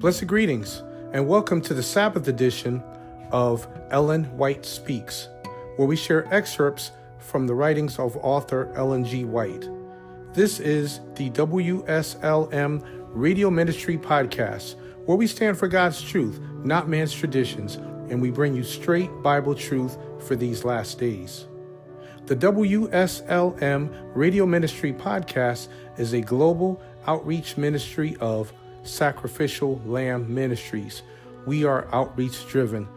Blessed greetings, and welcome to the Sabbath edition of Ellen White Speaks, where we share excerpts from the writings of author Ellen G. White. This is the WSLM Radio Ministry Podcast, where we stand for God's truth, not man's traditions, and we bring you straight Bible truth for these last days. The WSLM Radio Ministry Podcast is a global outreach ministry of Sacrificial Lamb Ministries. We are outreach driven.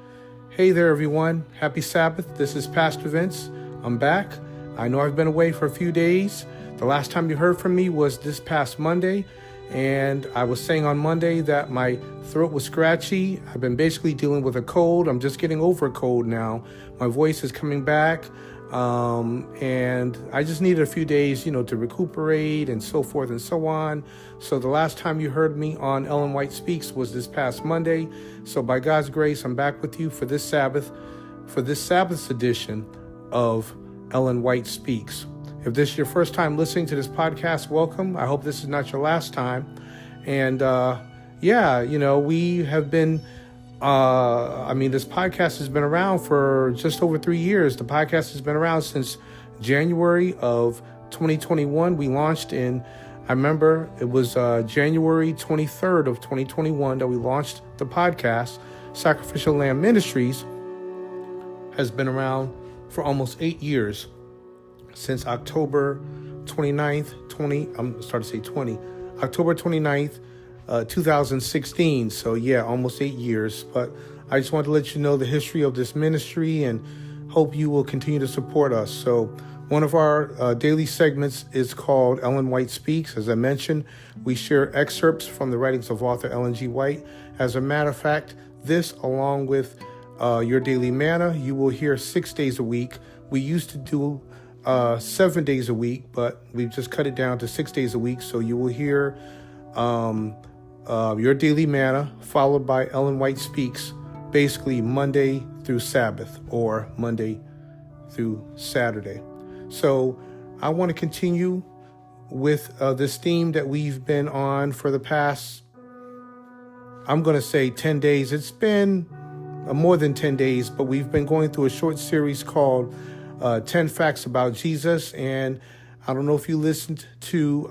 Hey there, everyone. Happy Sabbath. This is Pastor Vince. I'm back. I know I've been away for a few days. The last time you heard from me was this past Monday, and I was saying on Monday that my throat was scratchy. I've been basically dealing with a cold. I'm just getting over a cold now. My voice is coming back. And I just needed a few days, to recuperate and so forth and so on. So the last time you heard me on Ellen White Speaks was this past Monday. So by God's grace, I'm back with you for this Sabbath's edition of Ellen White Speaks. If this is your first time listening to this podcast, welcome. I hope this is not your last time. And, we have been this podcast has been around for just over 3 years. The podcast has been around since January of 2021. We launched I remember it was January 23rd of 2021 that we launched the podcast. Sacrificial Lamb Ministries has been around for almost 8 years, since October 29th, October 29th, 2016. So almost 8 years. But I just wanted to let you know the history of this ministry and hope you will continue to support us. So one of our daily segments is called Ellen White Speaks. As I mentioned, we share excerpts from the writings of author Ellen G. White. As a matter of fact, this, along with your daily manna, you will hear 6 days a week. We used to do 7 days a week, but we've just cut it down to 6 days a week. So you will hear your daily manna, followed by Ellen White Speaks, basically Monday through Sabbath or Monday through Saturday. So I want to continue with this theme that we've been on for the past, I'm going to say 10 days. It's been more than 10 days, but we've been going through a short series called 10 Facts About Jesus. And I don't know if you listened to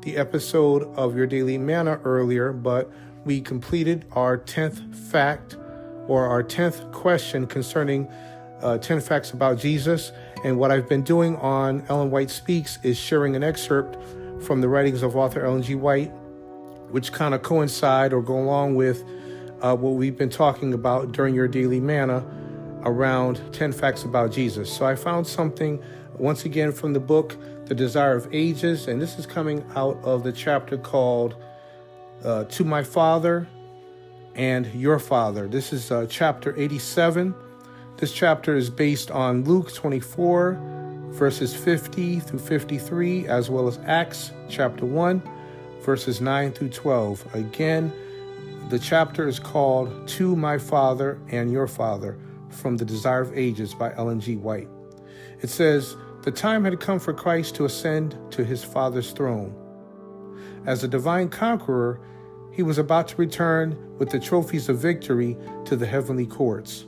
the episode of Your Daily Manna earlier, but we completed our 10th fact or our 10th question concerning 10 facts about Jesus. And what I've been doing on Ellen White Speaks is sharing an excerpt from the writings of author Ellen G. White, which kind of coincide or go along with what we've been talking about during Your Daily Manna around 10 facts about Jesus. So I found something once again from the book The Desire of Ages, and this is coming out of the chapter called To My Father and Your Father. This is chapter 87. This chapter is based on Luke 24, verses 50 through 53, as well as Acts chapter 1, verses 9 through 12. Again, the chapter is called To My Father and Your Father, from The Desire of Ages by Ellen G. White. It says, "The time had come for Christ to ascend to his Father's throne. As a divine conqueror, he was about to return with the trophies of victory to the heavenly courts.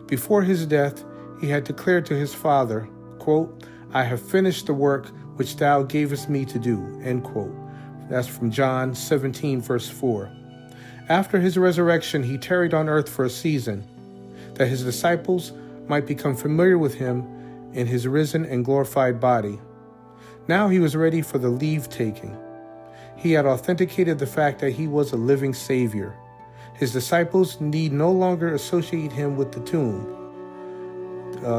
Before his death, he had declared to his Father, quote, 'I have finished the work which thou gavest me to do,' end quote." That's from John 17, verse 4. After his resurrection, he tarried on earth for a season, that his disciples might become familiar with him in his risen and glorified body. Now he was ready for the leave-taking. He had authenticated the fact that he was a living Savior. His disciples need no longer associate him with the tomb.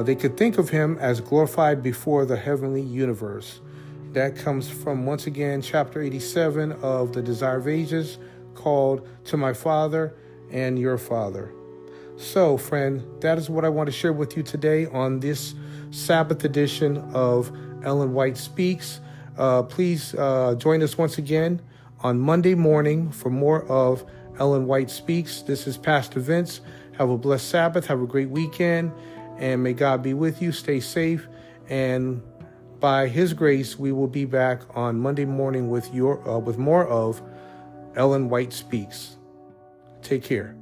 They could think of him as glorified before the heavenly universe. That comes from, once again, chapter 87 of The Desire of Ages, called To My Father and Your Father. So, friend, that is what I want to share with you today on this Sabbath edition of Ellen White Speaks. Please join us once again on Monday morning for more of Ellen White Speaks. This is Pastor Vince. Have a blessed Sabbath. Have a great weekend. And may God be with you. Stay safe. And by his grace, we will be back on Monday morning with more of Ellen White Speaks. Take care.